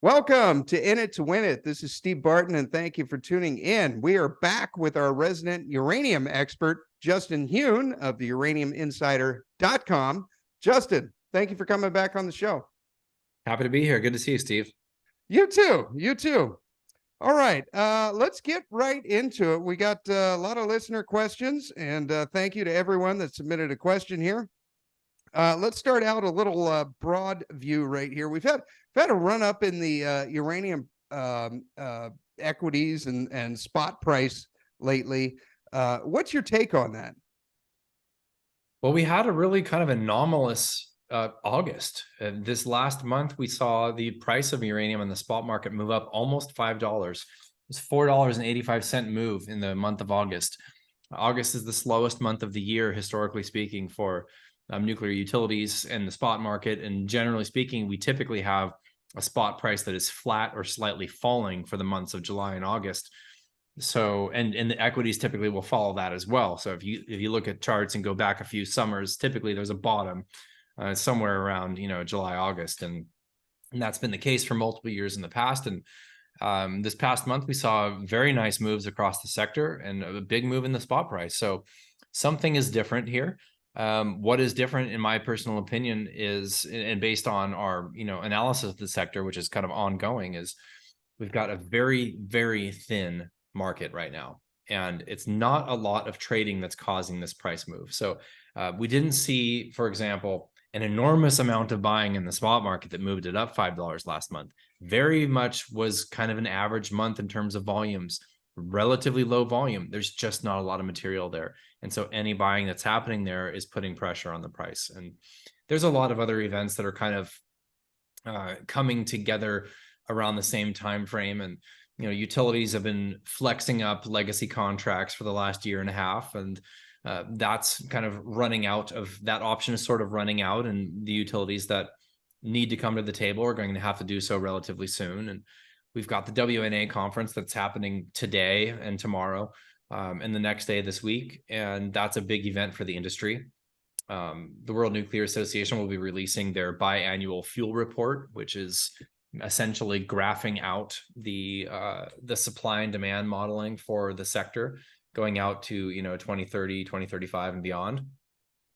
Welcome to In It to Win It. This is Steve Barton, and thank you for tuning in. We are back with our resident uranium expert, Justin Huhn of the uraniuminsider.com. Justin, thank you for coming back on the show. Happy to be here. Good to see you, Steve. You too. You too. All right, let's get right into it. We got a lot of listener questions, and thank you to everyone that submitted a question here. Let's start out a little broad view right here. We've had a run up in the uranium equities and spot price lately. What's your take on that? Well, we had a really kind of anomalous August. This last month, we saw the price of uranium in the spot market move up almost $5. It was $4.85 move in the month of August. August is the slowest month of the year, historically speaking, for nuclear utilities and the spot market. And generally speaking, we typically have a spot price that is flat or slightly falling for the months of July and August. So, and the equities typically will follow that as well. So if you look at charts and go back a few summers, typically there's a bottom somewhere around, July, August. And that's been the case for multiple years in the past. And this past month, we saw very nice moves across the sector and a big move in the spot price. So something is different here. What is different, in my personal opinion, is, and based on our, analysis of the sector, which is kind of ongoing, is we've got a very, very thin market right now. And it's not a lot of trading that's causing this price move. So we didn't see, for example, an enormous amount of buying in the spot market that moved it up $5 last month. Very much was kind of an average month in terms of volumes, relatively low volume. There's just not a lot of material there. And so any buying that's happening there is putting pressure on the price. And there's a lot of other events that are kind of coming together around the same time frame. And utilities have been flexing up legacy contracts for the last year and a half, and that's kind of running out. Of that option is sort of running out, and the utilities that need to come to the table are going to have to do so relatively soon. And we've got the WNA conference that's happening today and tomorrow, and the next day this week, and that's a big event for the industry. The World Nuclear Association will be releasing their biannual fuel report, which is essentially graphing out the supply and demand modeling for the sector going out to 2030, 2035 and beyond.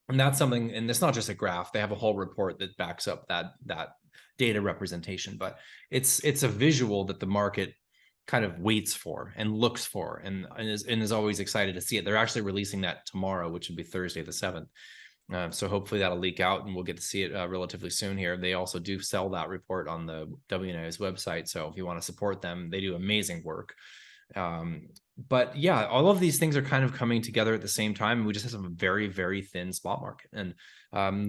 And that's something, and it's not just a graph, they have a whole report that backs up that data representation, but it's a visual that the market kind of waits for and looks for and is always excited to see it. They're actually releasing that tomorrow, which would be Thursday the 7th. So hopefully that'll leak out and we'll get to see it relatively soon here. They also do sell that report on the WNA's website. So if you want to support them, they do amazing work. But yeah, all of these things are kind of coming together at the same time. And we just have a very, very thin spot market. And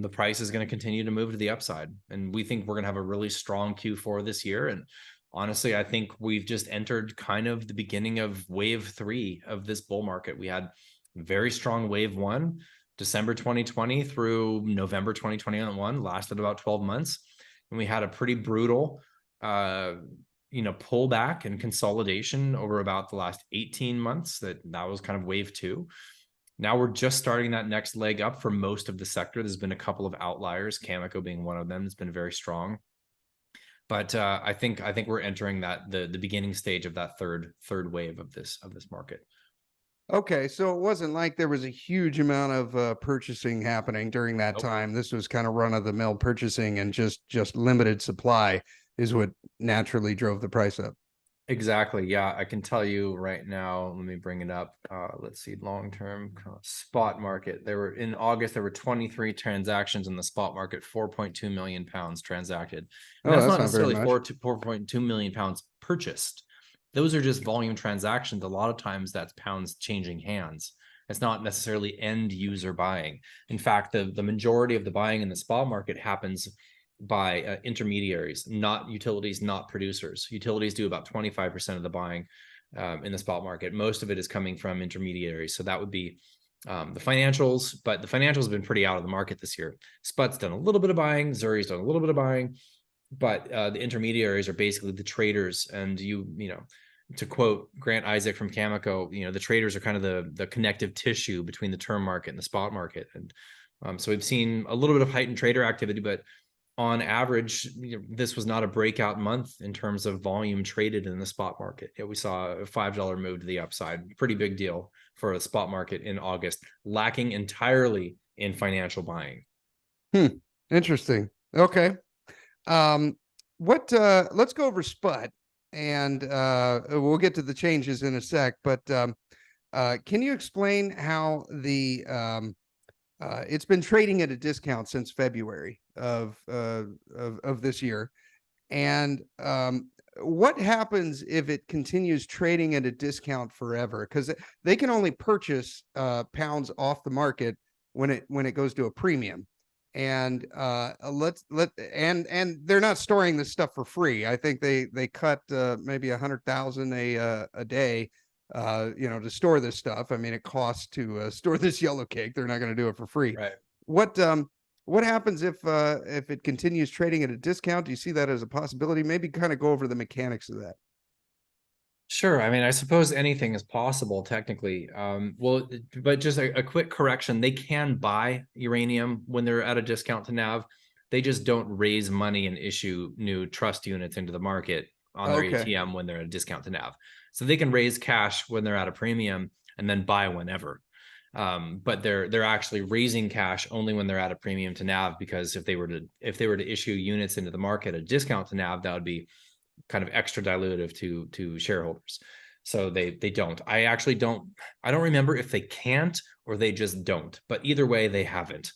the price is going to continue to move to the upside. And we think we're going to have a really strong Q4 this year. And honestly, I think we've just entered kind of the beginning of wave 3 of this bull market. We had very strong wave 1. December 2020 through November 2021, lasted about 12 months. And we had a pretty brutal, pullback and consolidation over about the last 18 months. That was kind of wave 2. Now we're just starting that next leg up for most of the sector. There's been a couple of outliers, Cameco being one of them. It's been very strong. But I think we're entering the beginning stage of that third wave of this market. Okay, so it wasn't like there was a huge amount of purchasing happening during that time. This was kind of run-of-the-mill purchasing, and just limited supply is what naturally drove the price up. Exactly. Yeah, I can tell you right now. Let me bring it up. Let's see, long-term spot market. In August, there were 23 transactions in the spot market, 4.2 million pounds transacted. And that's not necessarily 4.2 million pounds purchased. Those are just volume transactions. A lot of times that's pounds changing hands. It's not necessarily end user buying. In fact, the majority of the buying in the spot market happens by intermediaries, not utilities, not producers. Utilities do about 25% of the buying in the spot market. Most of it is coming from intermediaries. So that would be the financials, but the financials have been pretty out of the market this year. SPUT's done a little bit of buying. Zuri's done a little bit of buying, but the intermediaries are basically the traders. And to quote Grant Isaac from Cameco, the traders are kind of the connective tissue between the term market and the spot market. And so we've seen a little bit of heightened trader activity, but on average, this was not a breakout month in terms of volume traded in the spot market. We saw a $5 move to the upside. Pretty big deal for a spot market in August, lacking entirely in financial buying. Interesting. Okay. Let's go over SPUT, and we'll get to the changes in a sec, but can you explain how it's been trading at a discount since February of this year, and what happens if it continues trading at a discount forever? Because they can only purchase pounds off the market when it goes to a premium, and and they're not storing this stuff for free. I think they cut maybe 100,000 a day, to store this stuff. I mean, it costs to store this yellow cake. They're not going to do it for free. Right. What happens if it continues trading at a discount? Do you see that as a possibility? Maybe kind of go over the mechanics of that. Sure. I mean, I suppose anything is possible technically. Well, but just a quick correction. They can buy uranium when they're at a discount to NAV. They just don't raise money and issue new trust units into the market on their ATM when they're at a discount to NAV. So they can raise cash when they're at a premium and then buy whenever. But they're actually raising cash only when they're at a premium to NAV, because if they were to issue units into the market at a discount to NAV, that would be kind of extra dilutive to shareholders. So they don't. I don't remember if they can't or they just don't, but either way they haven't.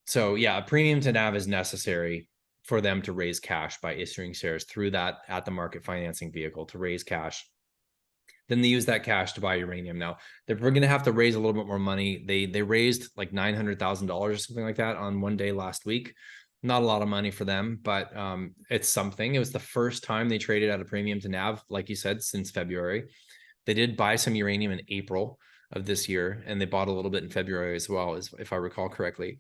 So yeah, a premium to NAV is necessary for them to raise cash by issuing shares through that at the market financing vehicle to raise cash. Then they use that cash to buy uranium. Now they're going to have to raise a little bit more money. They raised like $900,000 or something like that on one day last week. Not a lot of money for them, but it's something. It was the first time they traded at a premium to NAV, like you said, since February. They did buy some uranium in April of this year, and they bought a little bit in February as well, if I recall correctly.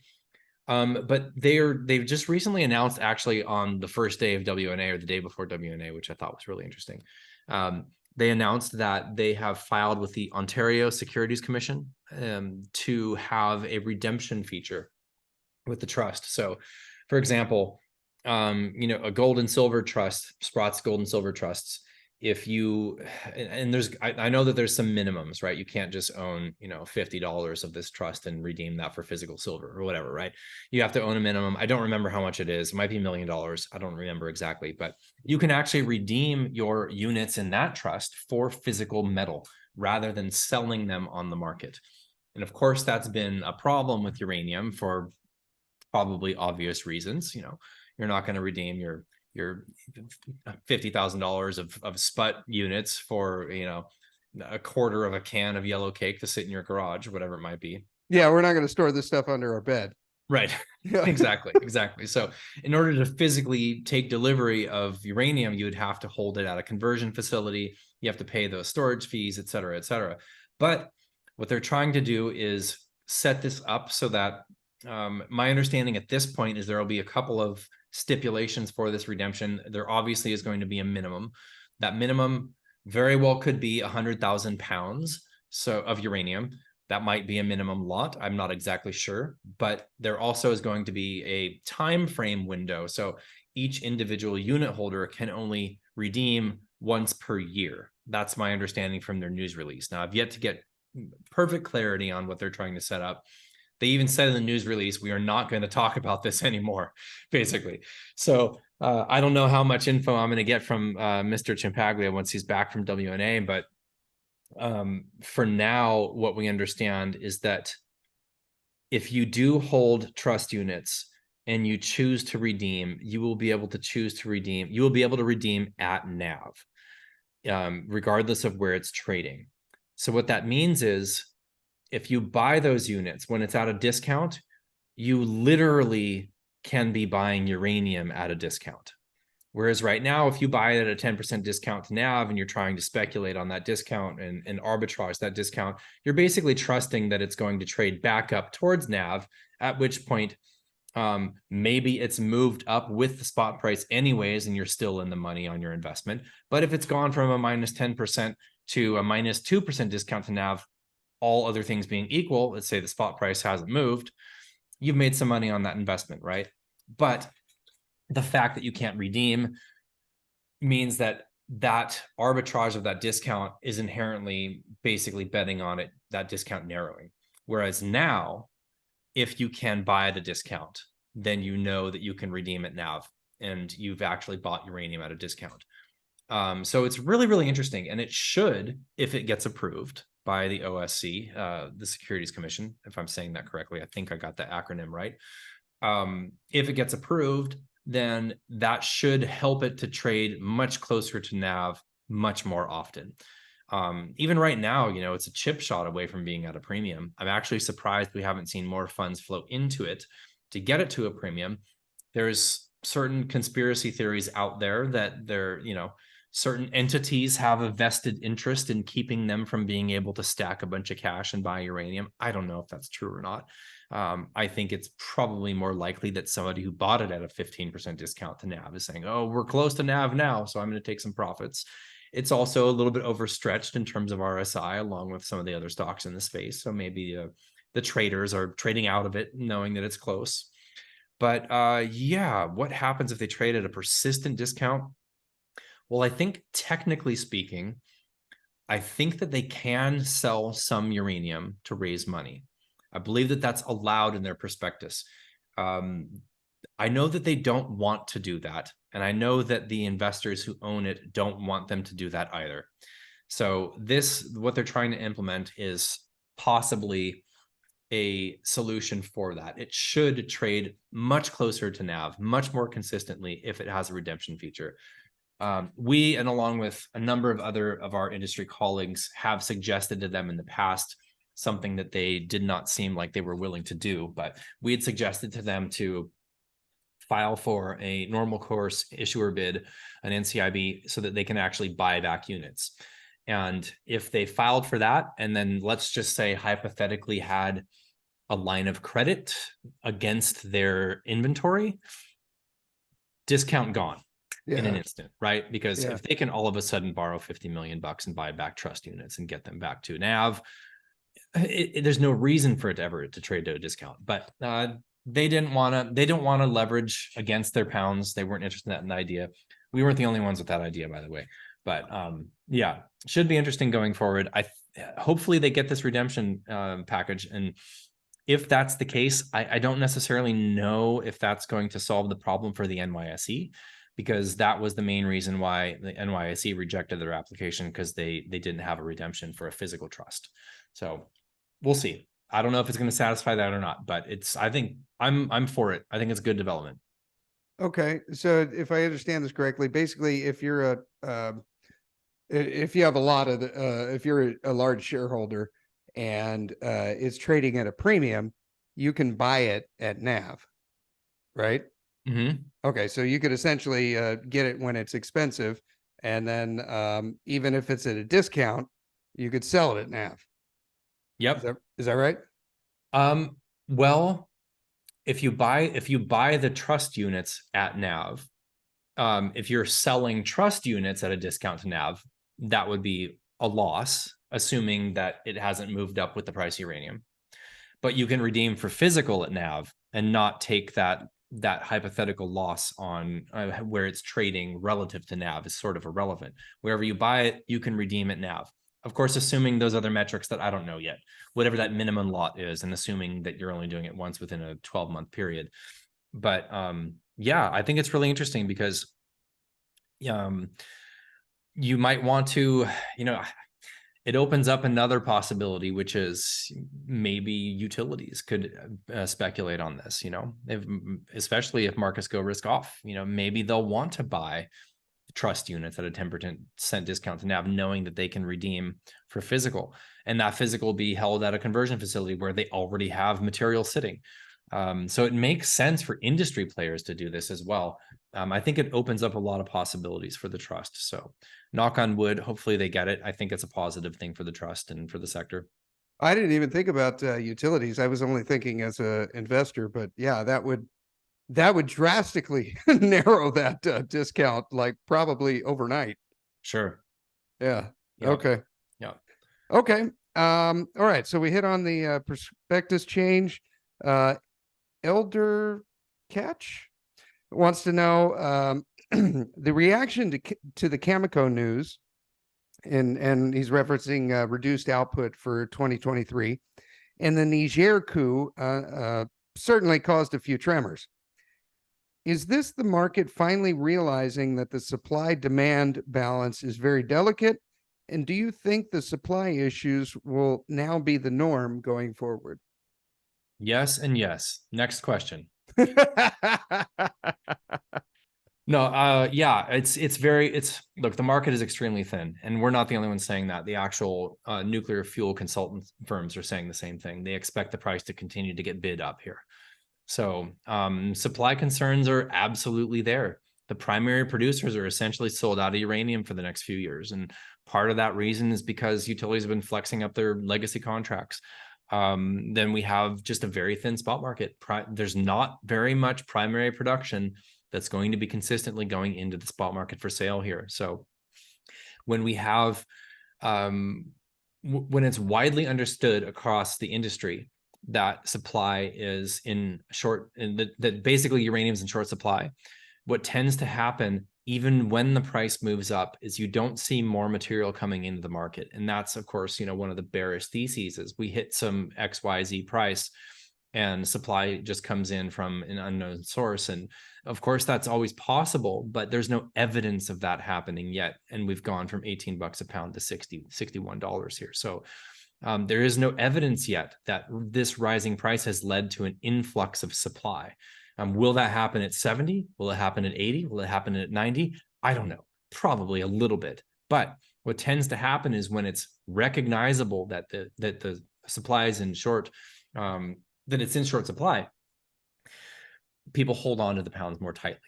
But they've just recently announced, actually on the first day of WNA or the day before WNA, which I thought was really interesting. They announced that they have filed with the Ontario Securities Commission to have a redemption feature with the trust. So, for example, a gold and silver trust, Sprott's gold and silver trusts, if you, and I know that there's some minimums, right? You can't just own, $50 of this trust and redeem that for physical silver or whatever, right? You have to own a minimum. I don't remember how much it is. It might be $1 million. I don't remember exactly, but you can actually redeem your units in that trust for physical metal rather than selling them on the market. And of course, that's been a problem with uranium for probably obvious reasons. You're not going to redeem your $50,000 of SPUT units for a quarter of a can of yellow cake to sit in your garage, whatever it might be. Yeah, we're not going to store this stuff under our bed. Right. Exactly. So in order to physically take delivery of uranium, you would have to hold it at a conversion facility. You have to pay those storage fees, et cetera, et cetera. But what they're trying to do is set this up so that my understanding at this point is there will be a couple of stipulations for this redemption. There obviously is going to be a minimum. That minimum very well could be 100,000 pounds of uranium. That might be a minimum lot. I'm not exactly sure, but there also is going to be a time frame window. So each individual unit holder can only redeem once per year. That's my understanding from their news release. Now, I've yet to get perfect clarity on what they're trying to set up. They even said in the news release, we are not going to talk about this anymore, basically. So I don't know how much info I'm going to get from Mr. Ciampaglia once he's back from WNA, but for now, what we understand is that if you do hold trust units and you choose to redeem, you will be able to choose to redeem. You will be able to redeem at NAV, regardless of where it's trading. So what that means is, if you buy those units when it's at a discount, you literally can be buying uranium at a discount. Whereas right now, if you buy it at a 10% discount to NAV and you're trying to speculate on that discount and arbitrage that discount, you're basically trusting that it's going to trade back up towards NAV, at which point maybe it's moved up with the spot price anyways, and you're still in the money on your investment. But if it's gone from a minus 10% to a minus 2% discount to NAV, all other things being equal, let's say the spot price hasn't moved, you've made some money on that investment, right? But the fact that you can't redeem means that that arbitrage of that discount is inherently basically betting on it, that discount narrowing. Whereas now, if you can buy at a discount, then you know that you can redeem at NAV and you've actually bought uranium at a discount. So it's really, really interesting. And it should, if it gets approved by the OSC, the Securities Commission, if I'm saying that correctly, I think I got the acronym right. If it gets approved, then that should help it to trade much closer to NAV much more often. Even right now, you know, it's a chip shot away from being at a premium. I'm actually surprised we haven't seen more funds flow into it to get it to a premium. There's certain conspiracy theories out there that certain entities have a vested interest in keeping them from being able to stack a bunch of cash and buy uranium. I don't know if that's true or not. I think it's probably more likely that somebody who bought it at a 15% discount to NAV is saying, oh, we're close to NAV now, so I'm going to take some profits. It's also a little bit overstretched in terms of RSI, along with some of the other stocks in the space. So maybe the traders are trading out of it, knowing that it's close. But yeah, what happens if they trade at a persistent discount? Well, I think technically speaking, I think that they can sell some uranium to raise money. I believe that that's allowed in their prospectus. I know that they don't want to do that. And I know that the investors who own it don't want them to do that either. So what they're trying to implement is possibly a solution for that. It should trade much closer to NAV, much more consistently if it has a redemption feature. We, and along with a number of other of our industry colleagues, have suggested to them in the past something that they did not seem like they were willing to do, but we had suggested to them to file for a normal course issuer bid, an NCIB, so that they can actually buy back units. And if they filed for that, and then let's just say hypothetically had a line of credit against their inventory, discount gone. Yeah. In an instant, right? Because if they can all of a sudden borrow $50 million and buy back trust units and get them back to NAV, there's no reason for it to trade to a discount. But they don't want to leverage against their pounds. They weren't interested in that idea. We weren't the only ones with that idea, by the way. But yeah, should be interesting going forward. Hopefully they get this redemption package, and if that's the case, I don't necessarily know if that's going to solve the problem for the NYSE, because that was the main reason why the NYSE rejected their application, because they didn't have a redemption for a physical trust. So we'll see. I don't know if it's going to satisfy that or not, but I think I'm for it. I think it's good development. Okay, so if I understand this correctly, basically, if you're if you have a lot of if you're a large shareholder and it's trading at a premium, you can buy it at NAV, right? Mm-hmm. Okay, so you could essentially get it when it's expensive, and then even if it's at a discount, you could sell it at NAV. Yep. Is that right? Well, if you buy the trust units at NAV, if you're selling trust units at a discount to NAV, that would be a loss, assuming that it hasn't moved up with the price of uranium. But you can redeem for physical at NAV and not take that hypothetical loss on where it's trading relative to NAV is sort of irrelevant. Wherever you buy it, you can redeem at NAV. Of course, assuming those other metrics that I don't know yet, whatever that minimum lot is, and assuming that you're only doing it once within a 12-month period. But yeah, I think it's really interesting because you might want to, it opens up another possibility, which is maybe utilities could speculate on this, especially if markets go risk off, maybe they'll want to buy trust units at a 10% discount to NAV, knowing that they can redeem for physical, and that physical will be held at a conversion facility where they already have material sitting. So it makes sense for industry players to do this as well. I think it opens up a lot of possibilities for the trust. So knock on wood, hopefully they get it. I think it's a positive thing for the trust and for the sector. I didn't even think about utilities. I was only thinking as an investor, but yeah, that would drastically narrow that discount, like probably overnight. Sure. Yeah. Yep. Okay. Yeah. Okay. All right. So we hit on the prospectus change. Elder Catch. wants to know the reaction to the Cameco news, and he's referencing reduced output for 2023, and the Niger coup certainly caused a few tremors. Is this the market finally realizing that the supply-demand balance is very delicate? And do you think the supply issues will now be the norm going forward? Yes and yes. Next question. No, yeah, look, the market is extremely thin, and we're not the only ones saying that. The actual nuclear fuel consultant firms are saying the same thing. They expect the price to continue to get bid up here. So supply concerns are absolutely there. The primary producers are essentially sold out of uranium for the next few years. And part of that reason is because utilities have been flexing up their legacy contracts. Then we have just a very thin spot market. There's not very much primary production that's going to be consistently going into the spot market for sale here. So when we have, when it's widely understood across the industry that supply is in short, and that basically uranium is in short supply, what tends to happen even when the price moves up is you don't see more material coming into the market. And that's, of course, one of the bearish theses is we hit some XYZ price and supply just comes in from an unknown source. And of course, that's always possible, but there's no evidence of that happening yet. And we've gone from 18 bucks a pound to $61 here. So there is no evidence yet that this rising price has led to an influx of supply. Will that happen at 70? Will it happen at 80? Will it happen at 90? I don't know, probably a little bit. But what tends to happen is when it's recognizable that the supply is in short, that it's in short supply, people hold on to the pounds more tightly.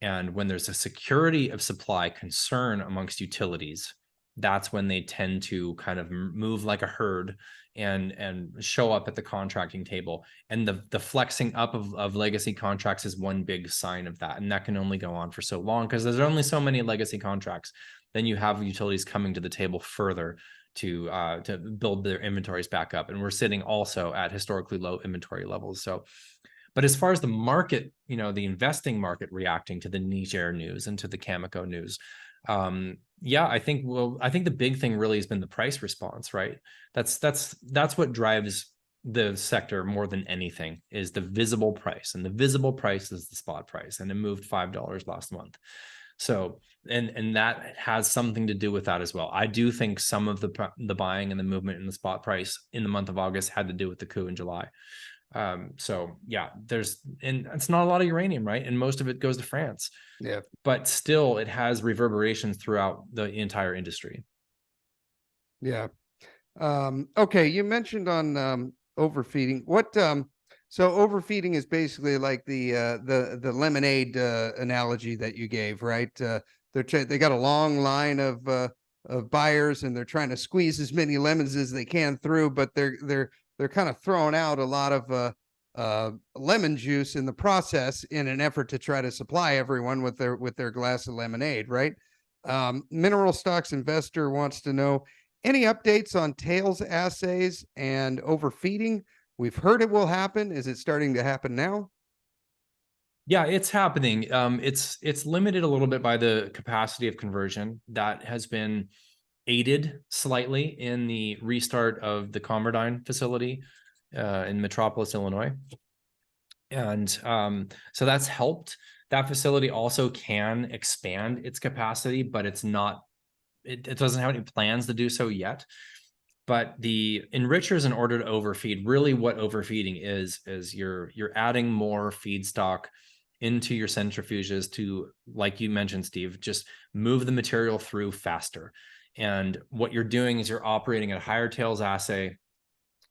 And when there's a security of supply concern amongst utilities, that's when they tend to kind of move like a herd and show up at the contracting table. And the flexing up of legacy contracts is one big sign of that. And that can only go on for so long because there's only so many legacy contracts. Then you have utilities coming to the table further to build their inventories back up. And we're sitting also at historically low inventory levels. So, but as far as the market, the investing market reacting to the Niger news and to the Cameco news, yeah, I think the big thing really has been the price response, right? That's what drives the sector more than anything is the visible price, and the visible price is the spot price, and it moved $5 last month. So, and that has something to do with that as well. I do think some of the buying and the movement in the spot price in the month of August had to do with the coup in July. So yeah, and it's not a lot of uranium, right? And most of it goes to France. Yeah. But still it has reverberations throughout the entire industry. Yeah. Okay. You mentioned on overfeeding. So overfeeding is basically like the lemonade analogy that you gave, right? They got a long line of buyers and they're trying to squeeze as many lemons as they can through, but they're kind of throwing out a lot of lemon juice in the process in an effort to try to supply everyone with their glass of lemonade, right? Mineral Stocks Investor wants to know any updates on tails assays and overfeeding. We've heard it will happen. Is it starting to happen now? Yeah, it's happening. It's limited a little bit by the capacity of conversion that has been aided slightly in the restart of the Commodine facility in Metropolis, Illinois. And so that's helped. That facility also can expand its capacity, but it doesn't have any plans to do so yet. But the enrichers, in order to overfeed, really what overfeeding is you're adding more feedstock into your centrifuges to, like you mentioned, Steve, just move the material through faster. And what you're doing is you're operating at a higher tails assay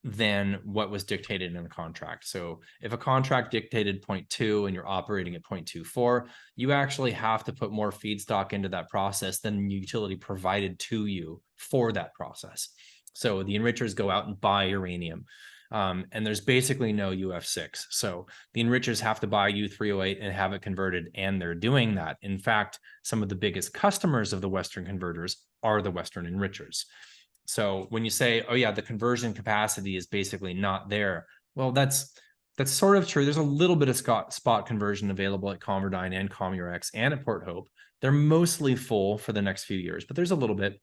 than what was dictated in the contract. So if a contract dictated 0.2 and you're operating at 0.24, you actually have to put more feedstock into that process than the utility provided to you for that process. So the enrichers go out and buy uranium. And there's basically no UF6. So the enrichers have to buy U308 and have it converted, and they're doing that. In fact, some of the biggest customers of the Western converters are the Western enrichers. So when you say, oh yeah, the conversion capacity is basically not there, well, that's that's sort of true. There's a little bit of spot conversion available at ConverDyn and Comurex and at Port Hope. They're mostly full for the next few years, but there's a little bit.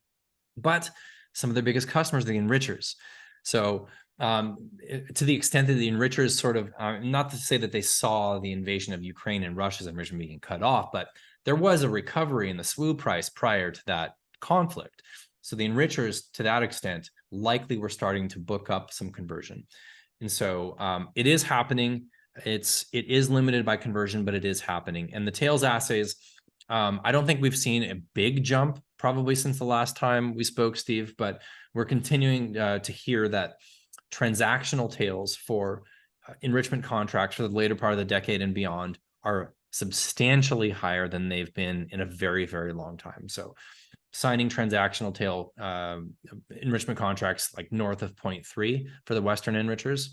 But some of their biggest customers are the enrichers. So to the extent that the enrichers sort of, not to say that they saw the invasion of Ukraine and Russia's enrichment being cut off, but there was a recovery in the SWU price prior to that conflict. So the enrichers, to that extent, likely were starting to book up some conversion. And so it is happening. It is limited by conversion, but it is happening. And the tails assays, I don't think we've seen a big jump probably since the last time we spoke, Steve, but we're continuing to hear that transactional tails for enrichment contracts for the later part of the decade and beyond are substantially higher than they've been in a very, very long time. So signing transactional tail enrichment contracts like north of 0.3 for the Western enrichers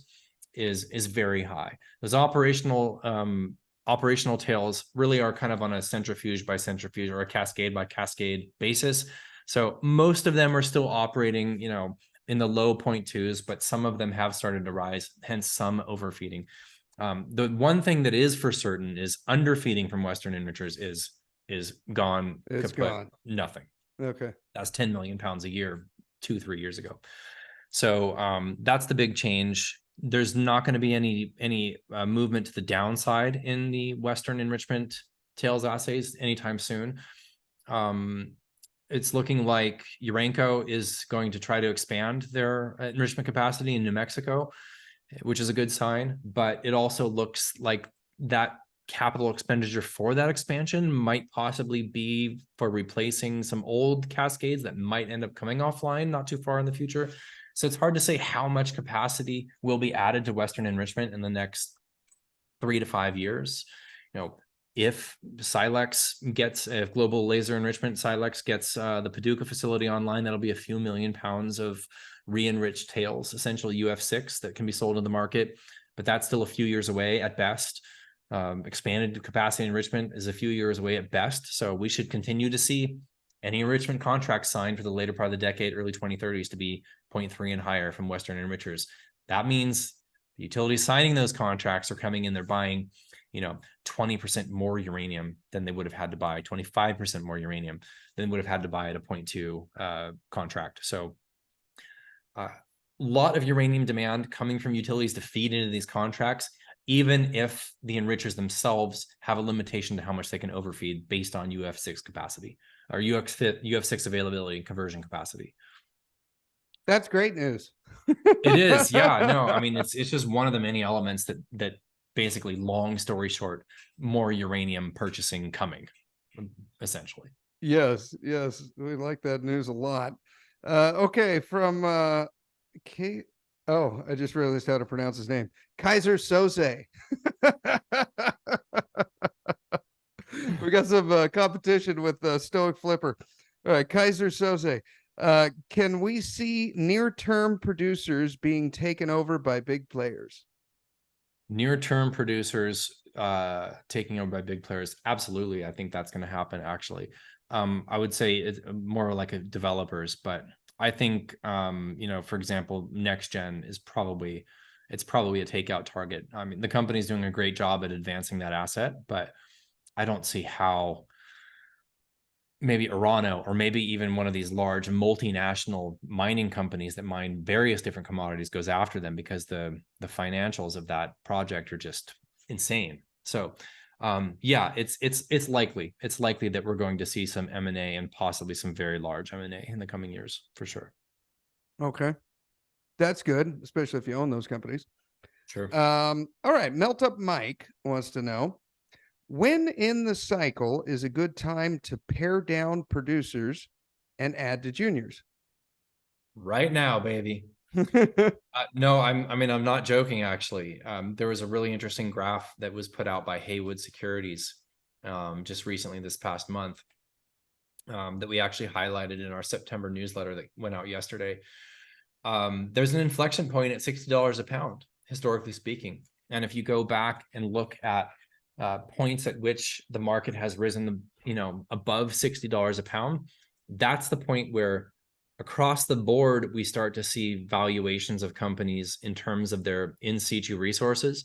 is very high. Those operational tails really are kind of on a centrifuge by centrifuge or a cascade by cascade basis. So most of them are still operating, you know, in the low 0.2s, but some of them have started to rise, hence some overfeeding. The one thing that is for certain is underfeeding from Western enrichers is gone. It's gone. Nothing. Okay. That's 10 million pounds a year, 2-3 years ago. So that's the big change. There's not going to be any movement to the downside in the Western enrichment tails assays anytime soon. It's looking like Urenco is going to try to expand their enrichment capacity in New Mexico, which is a good sign, but it also looks like that capital expenditure for that expansion might possibly be for replacing some old cascades that might end up coming offline not too far in the future. So it's hard to say how much capacity will be added to Western enrichment in the next 3 to 5 years. You know, if Global Laser Enrichment, Silex gets the Paducah facility online, that'll be a few million pounds of re-enriched tails, essentially UF6 that can be sold in the market, but that's still a few years away at best. Expanded capacity enrichment is a few years away at best. So we should continue to see any enrichment contracts signed for the later part of the decade, early 2030s, to be 0.3 and higher from Western enrichers. That means the utilities signing those contracts are coming in, they're buying, you know, 20% more uranium than they would have had to buy, 25% more uranium than would have had to buy at a 0.2 contract. So a lot of uranium demand coming from utilities to feed into these contracts, even if the enrichers themselves have a limitation to how much they can overfeed based on UF6 capacity or UF6 availability and conversion capacity. That's great news. It is. Yeah, no, I mean, it's just one of the many elements that basically, long story short, more uranium purchasing coming, essentially. Yes, we like that news a lot. Okay, from I just realized how to pronounce his name. Kaiser Soze. We got some competition with Stoic Flipper. All right, Kaiser Soze. Can we see near-term producers being taken over by big players? Near-term producers taking over by big players, absolutely. I think that's going to happen, actually. I would say it's more like a developers, but I think you know, for example, NextGen is probably a takeout target. I mean, the company's doing a great job at advancing that asset, but I don't see how maybe Orano or maybe even one of these large multinational mining companies that mine various different commodities goes after them, because the financials of that project are just insane. So yeah, it's likely that we're going to see some M&A and possibly some very large M&A in the coming years, for sure. Okay, that's good, especially if you own those companies. Sure. All right, Melt Up Mike wants to know, when in the cycle is a good time to pare down producers and add to juniors? Right now, baby. No, I'm not joking, actually. There was a really interesting graph that was put out by Haywood Securities just recently this past month that we actually highlighted in our September newsletter that went out yesterday. There's an inflection point at $60 a pound, historically speaking. And if you go back and look at points at which the market has risen, you know, above $60 a pound, that's the point where across the board we start to see valuations of companies in terms of their in situ resources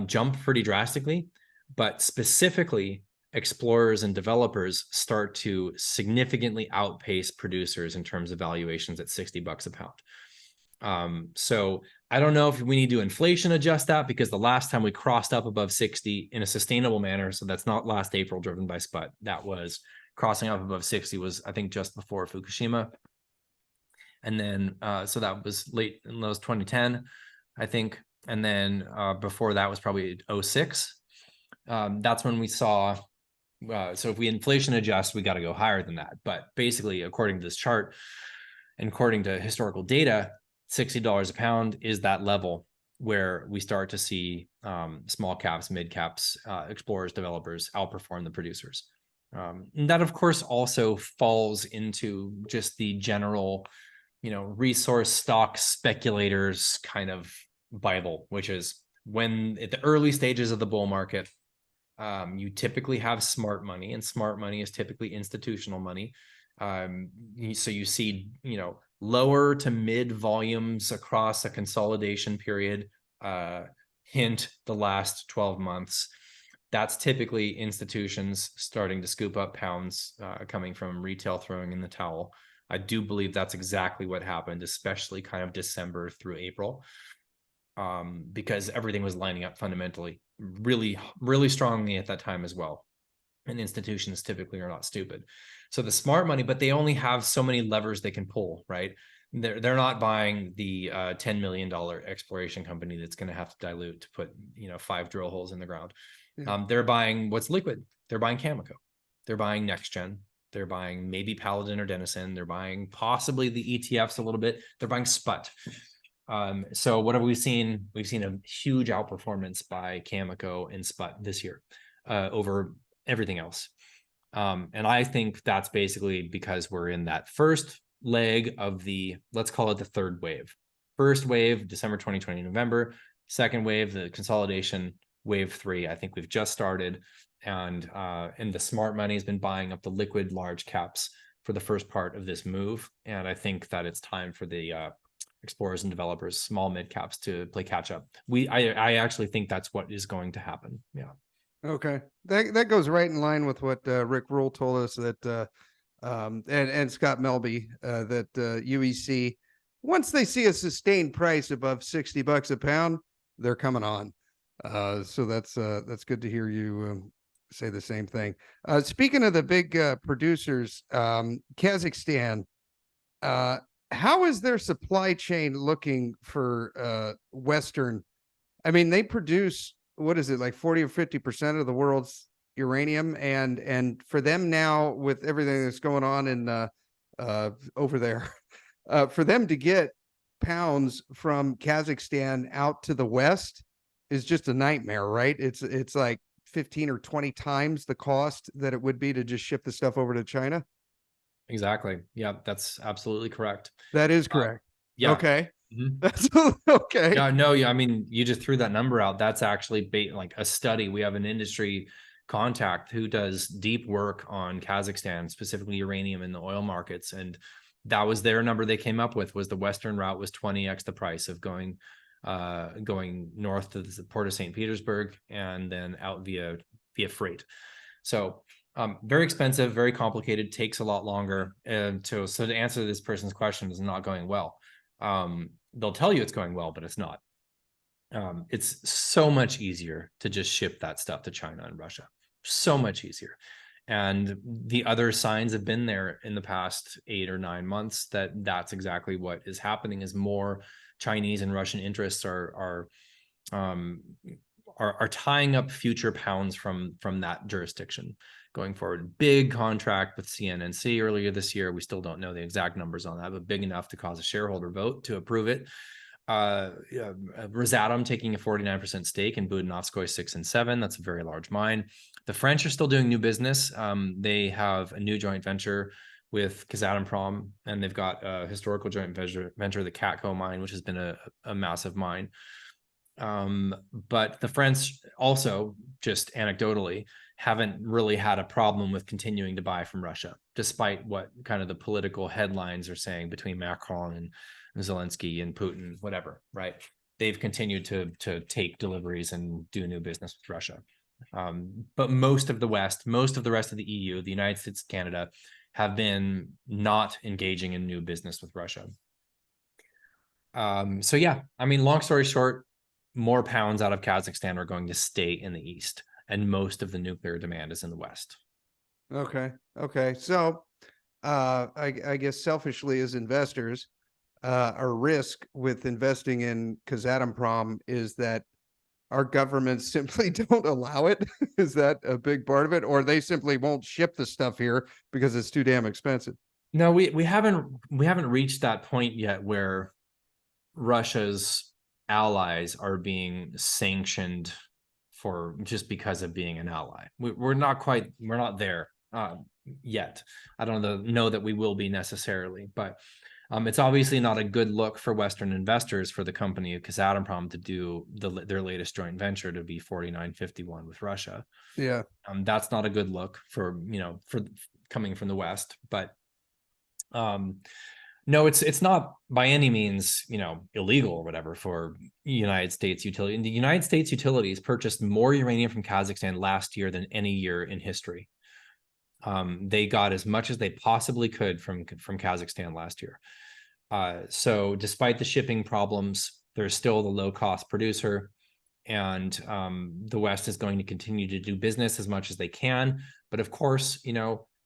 jump pretty drastically, but specifically explorers and developers start to significantly outpace producers in terms of valuations at $60 a pound. So I don't know if we need to inflation adjust that, because the last time we crossed up above 60 in a sustainable manner, so that's not last April driven by SPUT, that was crossing up above 60 was, I think, just before Fukushima. And then, so that was late in those 2010, I think. And then before that was probably 06. That's when we saw, so if we inflation adjust, we got to go higher than that. But basically, according to this chart and according to historical data, $60 a pound is that level where we start to see small caps, mid caps, explorers, developers outperform the producers. And that, of course, also falls into just the general, resource stock speculators kind of Bible, which is when at the early stages of the bull market, you typically have smart money, and smart money is typically institutional money. So you see, lower to mid volumes across a consolidation period, hint the last 12 months. That's typically institutions starting to scoop up pounds coming from retail throwing in the towel. I do believe that's exactly what happened, especially kind of December through April, because everything was lining up fundamentally really, really strongly at that time as well. And institutions typically are not stupid. So the smart money, but they only have so many levers they can pull, right? They're not buying the $10 million exploration company that's going to have to dilute to put 5 drill holes in the ground. Yeah. They're buying what's liquid. They're buying Cameco. They're buying NextGen. They're buying maybe Paladin or Denison. They're buying possibly the ETFs a little bit. They're buying SPUT. So what have we seen? We've seen a huge outperformance by Cameco and SPUT this year over everything else. And I think that's basically because we're in that first leg of the, let's call it the third wave. First wave, December 2020, November. Second wave, the consolidation, wave 3. I think we've just started. And the smart money has been buying up the liquid large caps for the first part of this move. And I think that it's time for the explorers and developers, small mid caps, to play catch up. I actually think that's what is going to happen. Yeah. Okay, that goes right in line with what Rick Rule told us, that and Scott Melby, that UEC, once they see a sustained price above $60 a pound, they're coming on. So that's good to hear you say the same thing. Speaking of the big producers, Kazakhstan, how is their supply chain looking for Western? I mean, they produce, what is it, like 40 or 50% of the world's uranium, and for them now, with everything that's going on in over there, for them to get pounds from Kazakhstan out to the West is just a nightmare, right? It's like 15 or 20 times the cost that it would be to just ship the stuff over to China. Exactly. Yeah, that's absolutely correct. That is correct. Yeah. Okay. Mm-hmm. That's okay. Yeah, no, yeah. I mean, you just threw that number out. That's actually like a study. We have an industry contact who does deep work on Kazakhstan, specifically uranium in the oil markets. And that was their number they came up with, was the Western route was 20x the price of going north to the port of St. Petersburg and then out via freight. So very expensive, very complicated, takes a lot longer. And so to answer this person's question, is not going well. They'll tell you it's going well, but it's not. It's so much easier to just ship that stuff to China and Russia. So much easier. And the other signs have been there in the past 8 or 9 months that that's exactly what is happening, is more Chinese and Russian interests are tying up future pounds from that jurisdiction going forward. Big contract with CNNC earlier this year. We still don't know the exact numbers on that, but big enough to cause a shareholder vote to approve it. Rosatom taking a 49% stake in Budenovskoye 6 and 7. That's a very large mine. The French are still doing new business. They have a new joint venture with Kazatomprom, and they've got a historical joint venture, the Catco mine, which has been a massive mine. But the French also, just anecdotally, haven't really had a problem with continuing to buy from Russia, despite what kind of the political headlines are saying between Macron and Zelensky and Putin, whatever, right? they've continued to take deliveries and do new business with Russia. But most of the West, most of the rest of the EU, the United States, Canada, have been not engaging in new business with Russia. So yeah, I mean, long story short, more pounds out of Kazakhstan are going to stay in the East, and most of the nuclear demand is in the West. Okay. Okay. So I guess selfishly as investors, our risk with investing in Kazatomprom is that our governments simply don't allow it. Is that a big part of it? Or they simply won't ship the stuff here because it's too damn expensive? No, we haven't reached that point yet where Russia's allies are being sanctioned for just because of being an ally. We're not there yet. I don't know that we will be necessarily, but it's obviously not a good look for Western investors for the company of Kazatomprom to do their latest joint venture to be 4951 with Russia. Yeah. That's not a good look for coming from the West, but no, it's not by any means, illegal or whatever for United States utility. And the United States utilities purchased more uranium from Kazakhstan last year than any year in history. They got as much as they possibly could from Kazakhstan last year. So despite the shipping problems, they're still the low-cost producer, and the West is going to continue to do business as much as they can. But of course,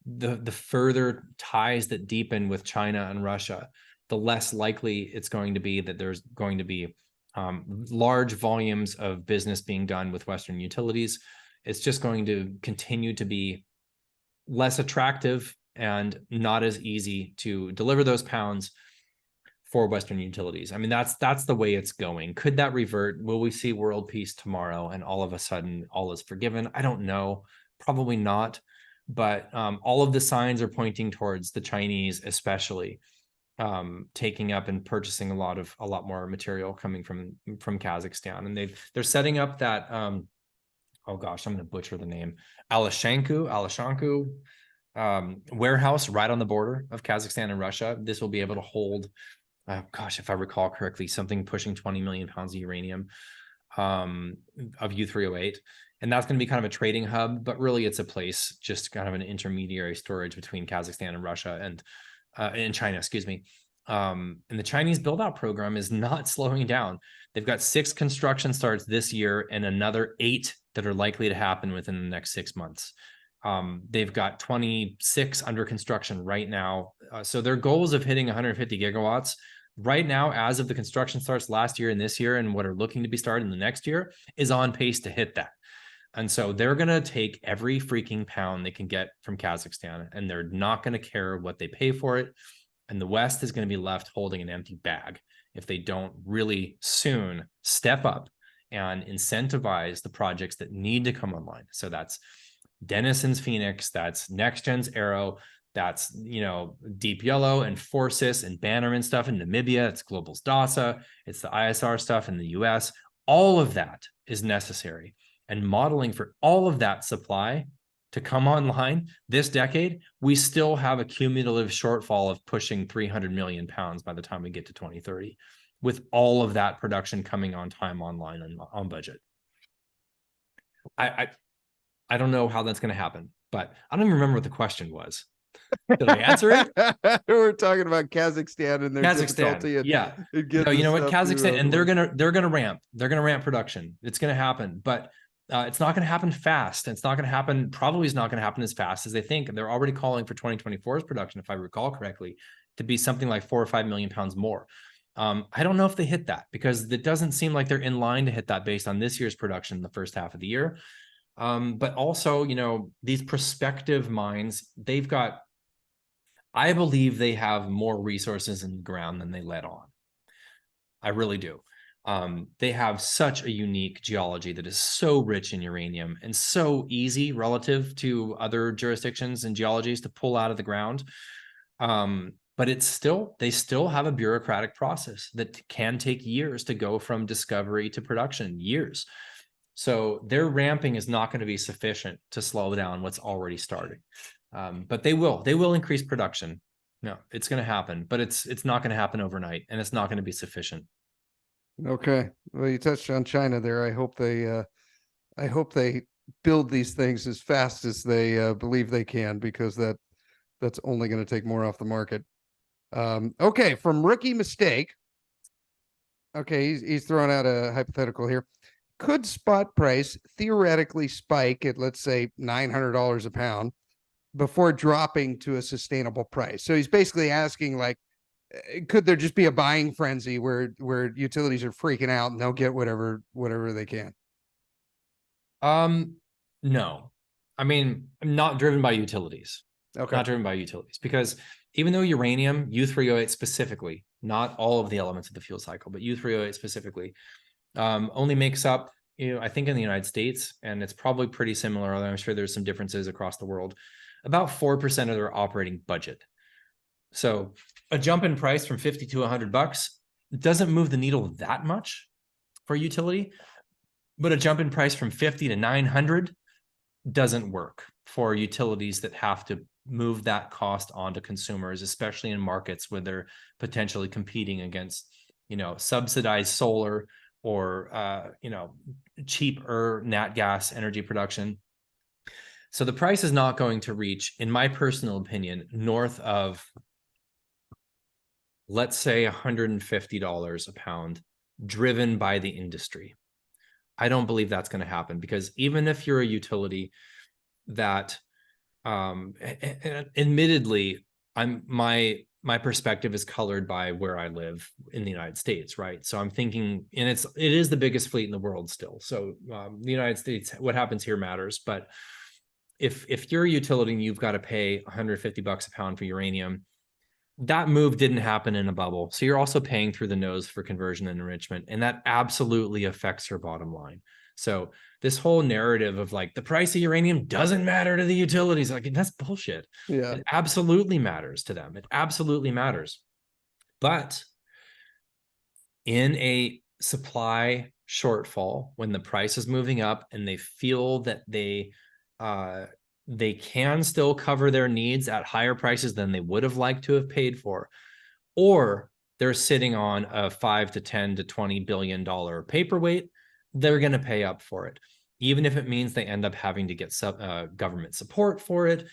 the further ties that deepen with China and Russia, the less likely it's going to be that there's going to be large volumes of business being done with Western utilities. It's just going to continue to be less attractive and not as easy to deliver those pounds for Western utilities. I mean, that's the way it's going. Could that revert? Will we see world peace tomorrow and all of a sudden all is forgiven? I don't know. Probably not. But all of the signs are pointing towards the Chinese, especially taking up and purchasing a lot more material coming from Kazakhstan, and they're setting up that oh gosh, I'm going to butcher the name, Alashanku warehouse right on the border of Kazakhstan and Russia. This will be able to hold, gosh, if I recall correctly, something pushing 20 million pounds of uranium of U3O8. And that's going to be kind of a trading hub, but really it's a place, just kind of an intermediary storage between Kazakhstan and Russia and China, excuse me. And the Chinese build-out program is not slowing down. They've got 6 construction starts this year and another 8 that are likely to happen within the next 6 months. They've got 26 under construction right now. So their goals of hitting 150 gigawatts right now, as of the construction starts last year and this year and what are looking to be started in the next year, is on pace to hit that. And so they're going to take every freaking pound they can get from Kazakhstan, and they're not going to care what they pay for it. And the West is going to be left holding an empty bag if they don't really soon step up and incentivize the projects that need to come online. So that's Denison's Phoenix, that's NextGen's Arrow, that's, Deep Yellow and Forcis and Bannerman stuff in Namibia, it's Global's DASA, it's the ISR stuff in the US. All of that is necessary. And modeling for all of that supply to come online this decade, we still have a cumulative shortfall of pushing 300 million pounds by the time we get to 2030, with all of that production coming on time, online, and on budget. I don't know how that's going to happen, but I don't even remember what the question was. Did I answer it? We're talking about Kazakhstan and their difficulty. Yeah. No, you know what? Kazakhstan, and they're gonna ramp. They're gonna ramp production. It's gonna happen, but it's not gonna happen fast. It's not gonna happen. Probably is not gonna happen as fast as they think. They're already calling for 2024's production, if I recall correctly, to be something like 4 or 5 million pounds more. I don't know if they hit that, because it doesn't seem like they're in line to hit that based on this year's production in the first half of the year. But also, these prospective mines, they've got, I believe they have more resources in the ground than they let on. I really do. They have such a unique geology that is so rich in uranium and so easy relative to other jurisdictions and geologies to pull out of the ground. But they still have a bureaucratic process that can take years to go from discovery to production, years. So their ramping is not going to be sufficient to slow down what's already starting. But they will increase production. No, it's going to happen, but it's not going to happen overnight, and it's not going to be sufficient. Okay. Well, you touched on China there. I hope they build these things as fast as they believe they can, because that's only going to take more off the market. Okay, from Rookie Mistake. Okay, he's throwing out a hypothetical here. Could spot price theoretically spike at, let's say, $900 a pound before dropping to a sustainable price? So he's basically asking, like, could there just be a buying frenzy where utilities are freaking out and they'll get whatever they can? No, I mean, not driven by utilities. Okay. Not driven by utilities, because even though uranium, U3O8 specifically, not all of the elements of the fuel cycle, but U3O8 specifically, only makes up, I think in the United States, and it's probably pretty similar, although I'm sure there's some differences across the world, about 4% of their operating budget. So a jump in price from 50 to $100 doesn't move the needle that much for utility, but a jump in price from 50 to 900 doesn't work for utilities that have to move that cost onto consumers, especially in markets where they're potentially competing against, subsidized solar or, cheaper nat gas energy production. So the price is not going to reach, in my personal opinion, north of, let's say, $150 a pound, driven by the industry. I don't believe that's going to happen, because even if you're a utility that, admittedly, my perspective is colored by where I live in the United States, right? So I'm thinking, and it is the biggest fleet in the world still. So the United States, what happens here matters. But if you're a utility and you've got to pay $150 a pound for uranium, that move didn't happen in a bubble. So you're also paying through the nose for conversion and enrichment, and that absolutely affects your bottom line. So this whole narrative of, like, the price of uranium doesn't matter to the utilities, like, that's bullshit. Yeah. It absolutely matters to them. It absolutely matters. But in a supply shortfall, when the price is moving up and they feel that they can still cover their needs at higher prices than they would have liked to have paid for, or they're sitting on a $5 to $10 to $20 billion paperweight, they're going to pay up for it, even if it means they end up having to get government support for it.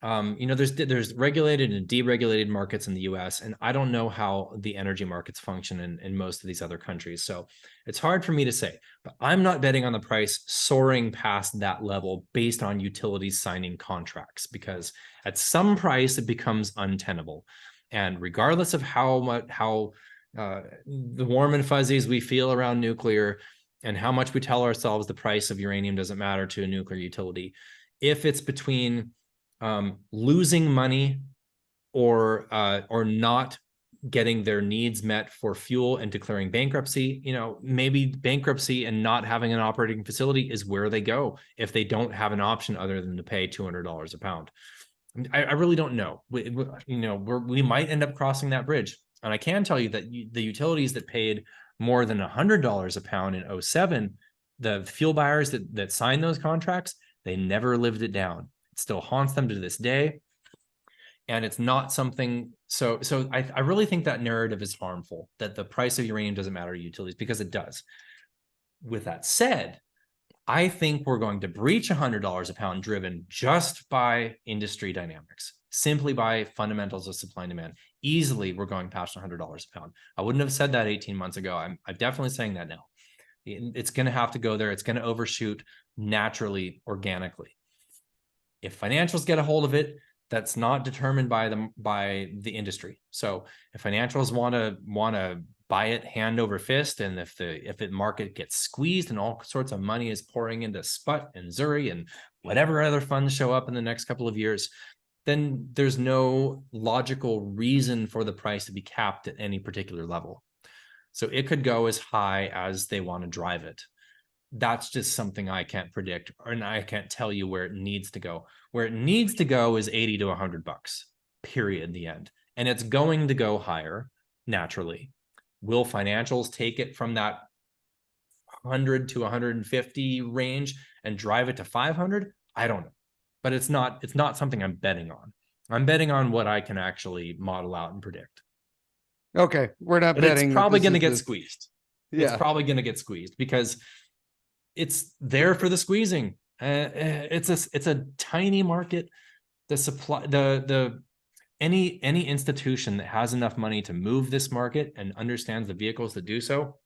There's regulated and deregulated markets in the US, and I don't know how the energy markets function in most of these other countries. So it's hard for me to say, but I'm not betting on the price soaring past that level based on utilities signing contracts, because at some price it becomes untenable. And regardless of how the warm and fuzzies we feel around nuclear, and how much we tell ourselves the price of uranium doesn't matter to a nuclear utility, if it's between losing money or not getting their needs met for fuel and declaring bankruptcy, maybe bankruptcy and not having an operating facility is where they go if they don't have an option other than to pay $200 a pound. I really don't know. We might end up crossing that bridge. And I can tell you that the utilities that paid more than $100 a pound in 2007, the fuel buyers that signed those contracts, they never lived it down. It still haunts them to this day. And it's not something, so I really think that narrative is harmful, that the price of uranium doesn't matter to utilities, because it does. With that said, I think we're going to breach $100 a pound driven just by industry dynamics, simply by fundamentals of supply and demand. Easily, we're going past $100 a pound. I wouldn't have said that 18 months ago. I'm definitely saying that now. It's going to have to go there. It's going to overshoot naturally, organically. If financials get a hold of it, that's not determined by the industry. So if financials want to buy it hand over fist, and if the market gets squeezed and all sorts of money is pouring into SPUT and Zuri and whatever other funds show up in the next couple of years, then there's no logical reason for the price to be capped at any particular level. So it could go as high as they want to drive it. That's just something I can't predict, and I can't tell you where it needs to go. Where it needs to go is 80 to $100, period, the end. And it's going to go higher naturally. Will financials take it from that 100 to 150 range and drive it to 500? I don't know. But it's not something I'm betting on. I'm betting on what I can actually model out and predict. Okay, we're not betting. It's probably going to get squeezed. it's Yeah. probably going to get squeezed because it's there for the squeezing. It's a tiny market. The supply, any institution that has enough money to move this market and understands the vehicles to do so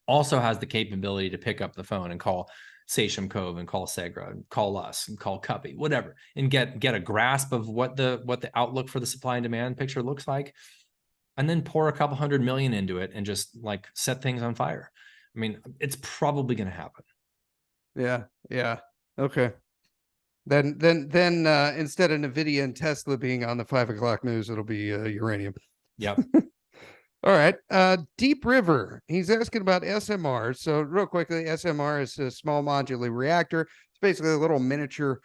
also has the capability to pick up the phone and call Sachem Cove and call Segra and call us and call Cuppy, whatever, and get a grasp of what the outlook for the supply and demand picture looks like, and then pour a couple $100 million into it and just like set things on fire. I mean, it's probably going to happen. Yeah. Yeah. Okay. Then instead of Nvidia and Tesla being on the 5 o'clock news, it'll be uranium. Yep. All right. Deep River. He's asking about SMRs. So real quickly, SMR is a small modular reactor. It's basically a little miniature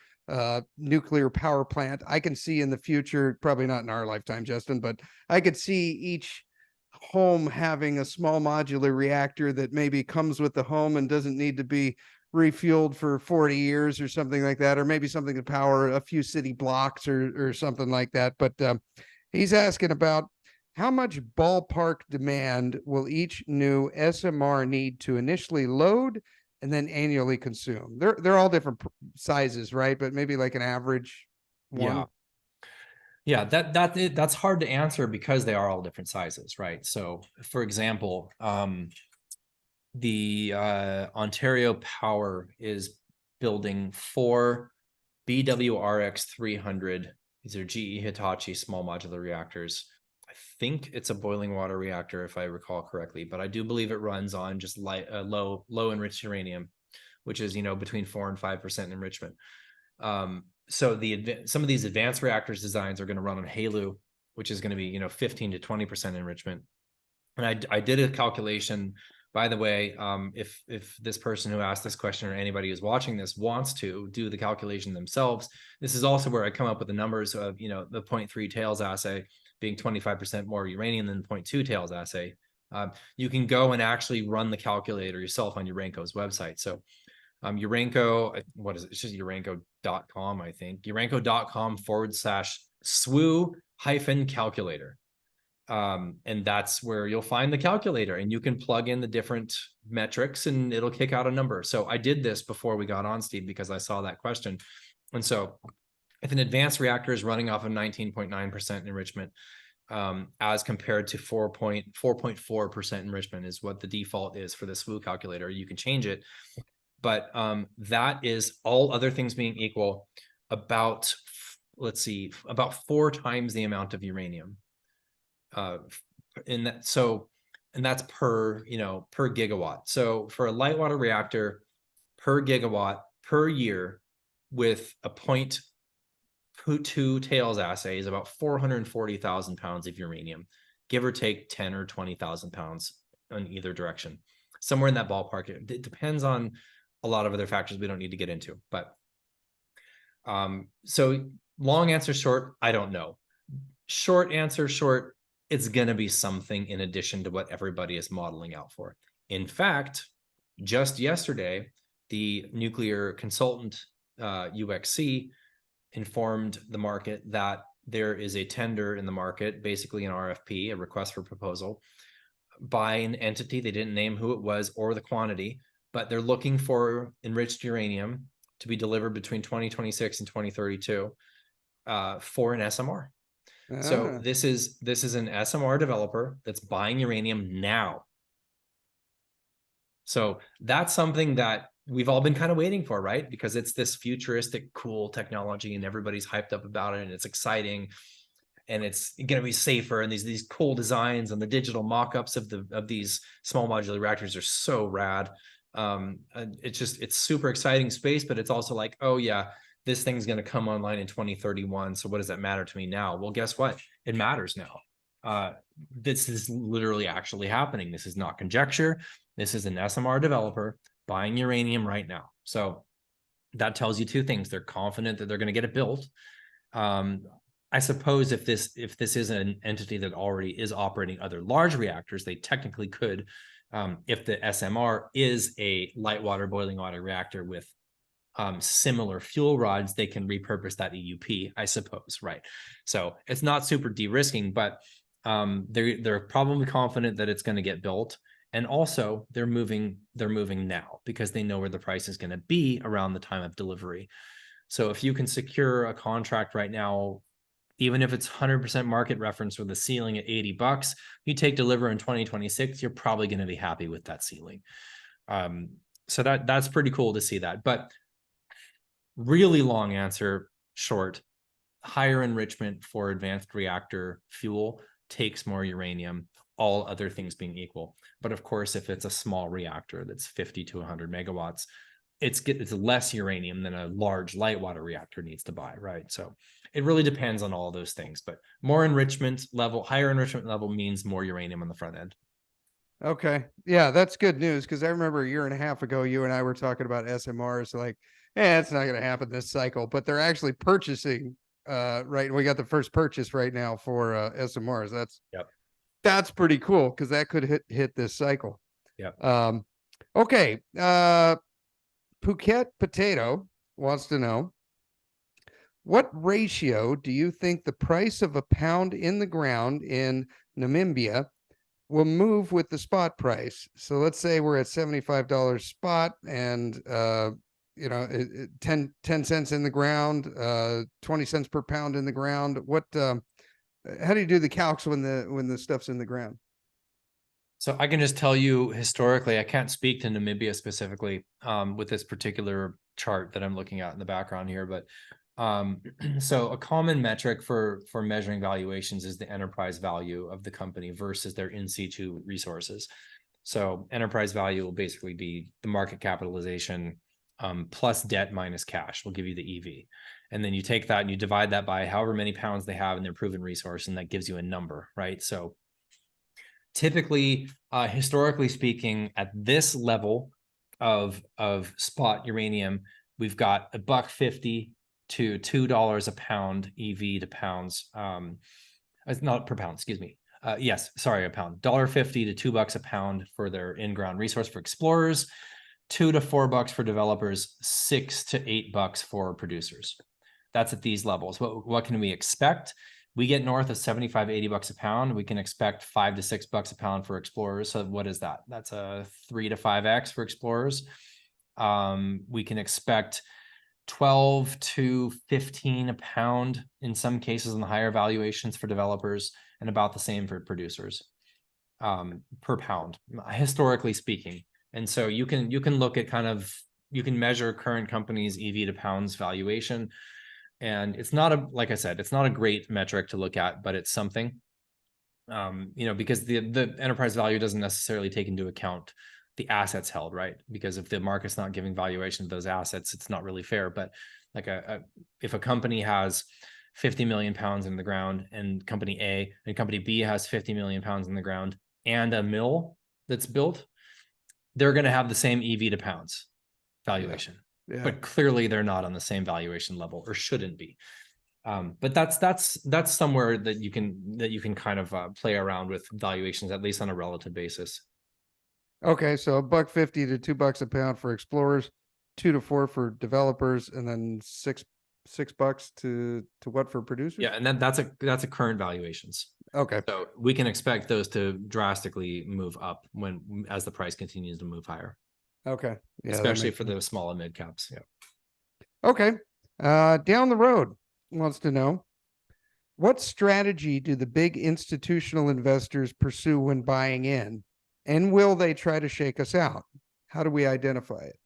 nuclear power plant. I can see in the future, probably not in our lifetime, Justin, but I could see each home having a small modular reactor that maybe comes with the home and doesn't need to be refueled for 40 years or something like that, or maybe something to power a few city blocks or something like that. But he's asking about how much ballpark demand will each new SMR need to initially load and then annually consume? They're all different sizes, right? But maybe like an average one. Yeah, that's hard to answer because they are all different sizes, right? So, for example, the Ontario Power is building 4 BWRX 300. These are GE Hitachi small modular reactors. I think it's a boiling water reactor, if I recall correctly, but I do believe it runs on just low enriched uranium, which is, between 4 and 5% enrichment. So some of these advanced reactors designs are going to run on HALEU, which is going to be 15 to 20% enrichment. And I did a calculation, by the way. If this person who asked this question or anybody who's watching this wants to do the calculation themselves, this is also where I come up with the numbers of the 0.3 tails assay being 25% more uranium than 0.2 tails assay. You can go and actually run the calculator yourself on Urenco's website. So Urenco, what is it? It's just urenco.com, I think. urenco.com/SWU-calculator. And that's where you'll find the calculator, and you can plug in the different metrics and it'll kick out a number. So I did this before we got on, Steve, because I saw that question. And so if an advanced reactor is running off of 19.9% enrichment, as compared to 4.4% enrichment is what the default is for the SWU calculator. You can change it. But that is, all other things being equal, about 4 times the amount of uranium. And that's per gigawatt. So for a light water reactor, per gigawatt per year with a 0.2 tails assay is about 440,000 pounds of uranium, give or take 10 or 20,000 pounds in either direction, somewhere in that ballpark. It depends on a lot of other factors we don't need to get into. But so long answer short, I don't know. Short answer short, it's going to be something in addition to what everybody is modeling out for. In fact, just yesterday, the nuclear consultant, UXC, informed the market that there is a tender in the market, basically an RFP, a request for proposal, by an entity. They didn't name who it was or the quantity, but they're looking for enriched uranium to be delivered between 2026 and 2032 for an SMR. So this is an SMR developer that's buying uranium now. So that's something that we've all been kind of waiting for, right? Because it's this futuristic, cool technology and everybody's hyped up about it and it's exciting and it's going to be safer, and these cool designs and the digital mock-ups of these small modular reactors are so rad. It's super exciting space, but it's also like, oh yeah, this thing's going to come online in 2031. So what does that matter to me now? Well, guess what? It matters now. This is literally actually happening. This is not conjecture. This is an SMR developer buying uranium right now. So that tells you two things. They're confident that they're going to get it built. I suppose if this is an entity that already is operating other large reactors, they technically could, if the SMR is a light water boiling water reactor with similar fuel rods, they can repurpose that EUP, I suppose, right? So it's not super de-risking, but they're probably confident that it's going to get built. And also they're moving now because they know where the price is going to be around the time of delivery. So if you can secure a contract right now, even if it's 100% market reference with a ceiling at $80, you take delivery in 2026, you're probably going to be happy with that ceiling. So that's pretty cool to see that. But really long answer, short, higher enrichment for advanced reactor fuel takes more uranium, all other things being equal. But of course, if it's a small reactor that's 50 to 100 megawatts, it's less uranium than a large light water reactor needs to buy, right? So it really depends on all those things, but more enrichment level, higher enrichment level means more uranium on the front end. Okay. Yeah, that's good news, because I remember a year and a half ago, you and I were talking about SMRs, like, it's not going to happen this cycle, but they're actually purchasing, right. We got the first purchase right now for SMRs. That's pretty cool, because that could hit this cycle. Okay. Phuket Potato wants to know, what ratio do you think the price of a pound in the ground in Namibia will move with the spot price? So let's say we're at $75 spot, and 10 cents in the ground, 20 cents per pound in the ground. How do you do the calcs when the stuff's in the ground? So I can just tell you historically, I can't speak to Namibia specifically with this particular chart that I'm looking at in the background here, but so a common metric for measuring valuations is the enterprise value of the company versus their in situ resources. So enterprise value will basically be the market capitalization plus debt minus cash will give you the EV. And then you take that and you divide that by however many pounds they have in their proven resource, and that gives you a number, right? So typically, historically speaking, at this level of spot uranium, we've got $1.50 to $2 a pound EV to pounds. It's not per pound, excuse me. Yes, sorry, a pound. $1.50 to $2 a pound for their in-ground resource for explorers, $2 to $4 for developers, $6 to $8 for producers. That's at these levels. What can we expect? We get north of 75, $80 a pound. We can expect $5 to $6 a pound for explorers. So what is that? That's a 3 to 5x for explorers. We can expect 12 to 15 a pound in some cases on the higher valuations for developers, and about the same for producers per pound, historically speaking. And so you can look at you can measure current companies' EV to pounds valuation. And it's not like I said, it's not a great metric to look at, but it's something, because the enterprise value doesn't necessarily take into account the assets held, right? Because if the market's not giving valuation to those assets, it's not really fair. But like if a company has 50 million pounds in the ground, and company A and company B has 50 million pounds in the ground and a mill that's built, they're going to have the same EV to pounds valuation. Yeah. But clearly they're not on the same valuation level, or shouldn't be. But that's somewhere that you can kind of play around with valuations, at least on a relative basis. Okay, so $1.50 to $2 a pound for explorers, 2 to 4 for developers, and then $6 to what for producers? Yeah, and then that's a current valuations. Okay, so we can expect those to drastically move up as the price continues to move higher. Okay, yeah, especially for the small and mid caps. Yeah. Okay, down the road wants to know, what strategy do the big institutional investors pursue when buying in? And will they try to shake us out? How do we identify it?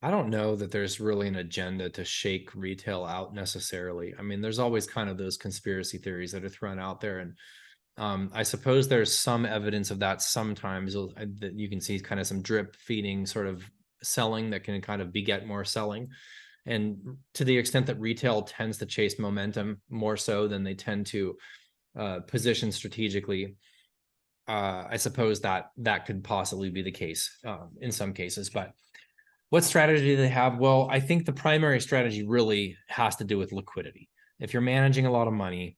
I don't know that there's really an agenda to shake retail out necessarily. I mean, there's always kind of those conspiracy theories that are thrown out there. And I suppose there's some evidence of that sometimes, that you can see kind of some drip feeding sort of selling that can kind of beget more selling. And to the extent that retail tends to chase momentum more so than they tend to position strategically, I suppose that could possibly be the case in some cases. But what strategy do they have? Well, I think the primary strategy really has to do with liquidity. If you're managing a lot of money,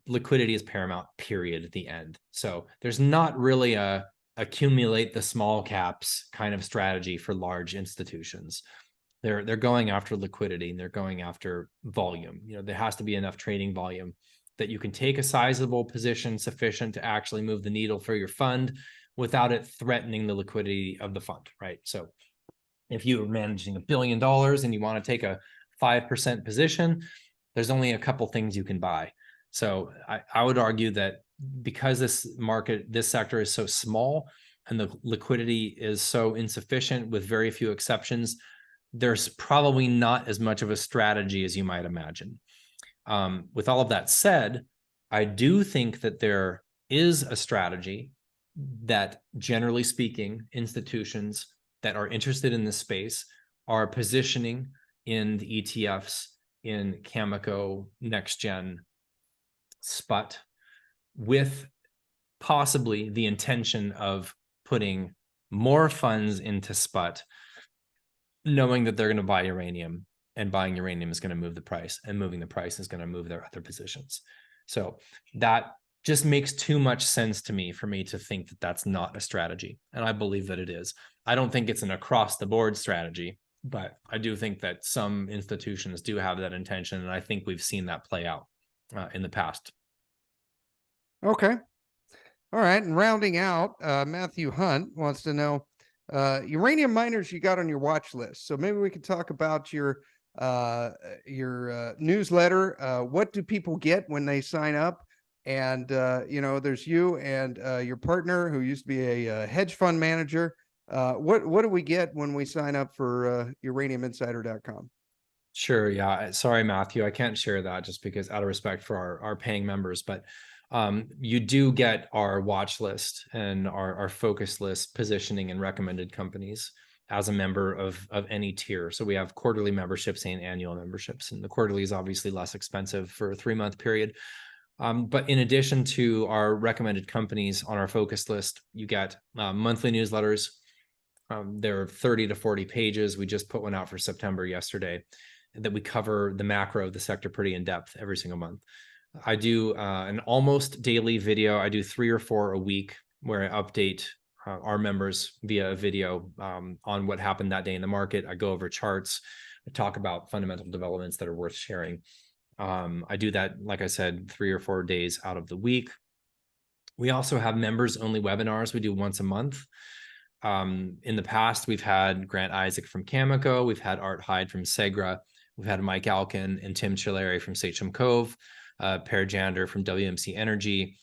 liquidity is paramount, period, at the end. So there's not really a accumulate the small caps kind of strategy for large institutions. They're going after liquidity, and they're going after volume. There has to be enough trading volume that you can take a sizable position sufficient to actually move the needle for your fund, without it threatening the liquidity of the fund, right? So if you are managing $1 billion and you want to take a 5% position, there's only a couple things you can buy. So I would argue that because this sector is so small and the liquidity is so insufficient with very few exceptions, there's probably not as much of a strategy as you might imagine. With all of that said, I do think that there is a strategy that, generally speaking, institutions that are interested in this space are positioning in the ETFs in Cameco, NextGen, SPUT, with possibly the intention of putting more funds into SPUT, knowing that they're going to buy uranium, and buying uranium is going to move the price, and moving the price is going to move their other positions. So that just makes too much sense to me for me to think that that's not a strategy. And I believe that it is. I don't think it's an across the board strategy, but I do think that some institutions do have that intention. And I think we've seen that play out in the past. Okay. All right. And rounding out, Matthew Hunt wants to know uranium miners you got on your watch list. So maybe we could talk about your newsletter. What do people get when they sign up? And there's you and your partner who used to be a hedge fund manager. What do we get when we sign up for uraniuminsider.com? Sure. Yeah. Sorry, Matthew. I can't share that just because out of respect for our paying members, but you do get our watch list and our focus list positioning and recommended companies as a member of any tier. So we have quarterly memberships and annual memberships, and the quarterly is obviously less expensive for a 3-month period. But in addition to our recommended companies on our focus list, you get monthly newsletters. There are 30 to 40 pages. We just put one out for September yesterday that we cover the macro of the sector pretty in depth every single month. I do an almost daily video. I do 3 or 4 a week where I update our members via a video on what happened that day in the market. I go over charts. I talk about fundamental developments that are worth sharing. I do that, like I said, 3 or 4 days out of the week. We also have members only webinars we do once a month. In the past, we've had Grant Isaac from Cameco. We've had Art Hyde from Segra. We've had Mike Alkin and Tim Chilleri from Sachem Cove, Per Jander from WMC Energy.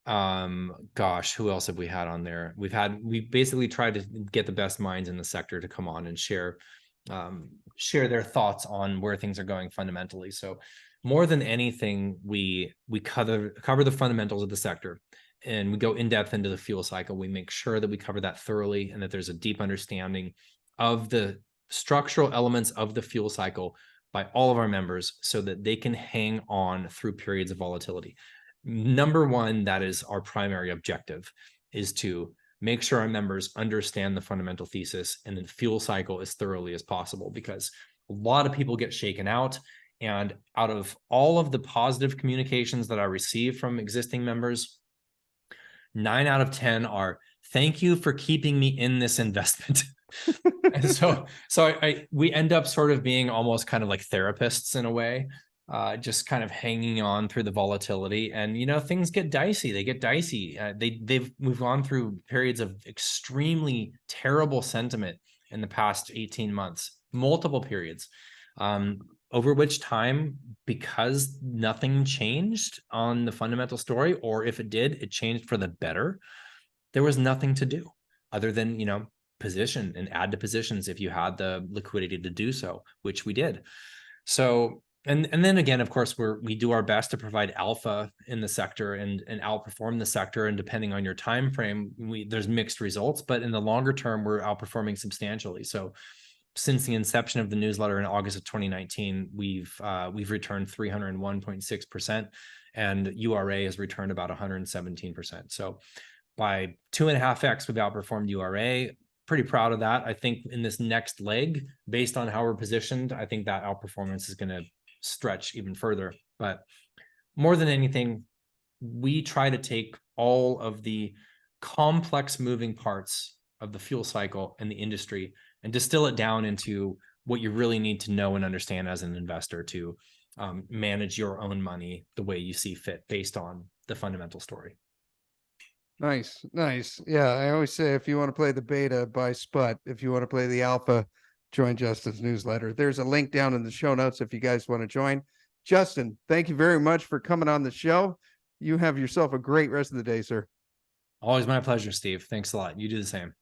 Gosh, who else have we had on there? We basically tried to get the best minds in the sector to come on and share their thoughts on where things are going fundamentally. So more than anything, we cover the fundamentals of the sector, and we go in depth into the fuel cycle. We make sure that we cover that thoroughly and that there's a deep understanding of the structural elements of the fuel cycle by all of our members so that they can hang on through periods of volatility. Number one, that is our primary objective, is to make sure our members understand the fundamental thesis and the fuel cycle as thoroughly as possible, because a lot of people get shaken out. And out of all of the positive communications that I receive from existing members, 9 out of 10 are, thank you for keeping me in this investment. And so we end up sort of being almost kind of like therapists in a way, just kind of hanging on through the volatility. And, things get dicey. They get dicey. We've gone through periods of extremely terrible sentiment in the past 18 months, multiple periods, over which time, because nothing changed on the fundamental story, or if it did, it changed for the better, there was nothing to do other than, position and add to positions if you had the liquidity to do so, which we did. So, and then again, of course, we do our best to provide alpha in the sector and outperform the sector. And depending on your time frame, there's mixed results, but in the longer term, we're outperforming substantially. So since the inception of the newsletter in August of 2019, we've returned 301.6%, and URA has returned about 117%. So by 2.5x, we've outperformed URA. Pretty proud of that. I think in this next leg, based on how we're positioned, I think that outperformance is going to stretch even further. But more than anything, we try to take all of the complex moving parts of the fuel cycle and the industry and distill it down into what you really need to know and understand as an investor to manage your own money the way you see fit based on the fundamental story. Nice, nice. Yeah, I always say if you want to play the beta, buy SPUT. If you want to play the alpha, join Justin's newsletter. There's a link down in the show notes if you guys want to join. Justin, thank you very much for coming on the show. You have yourself a great rest of the day, sir. Always my pleasure, Steve. Thanks a lot. You do the same.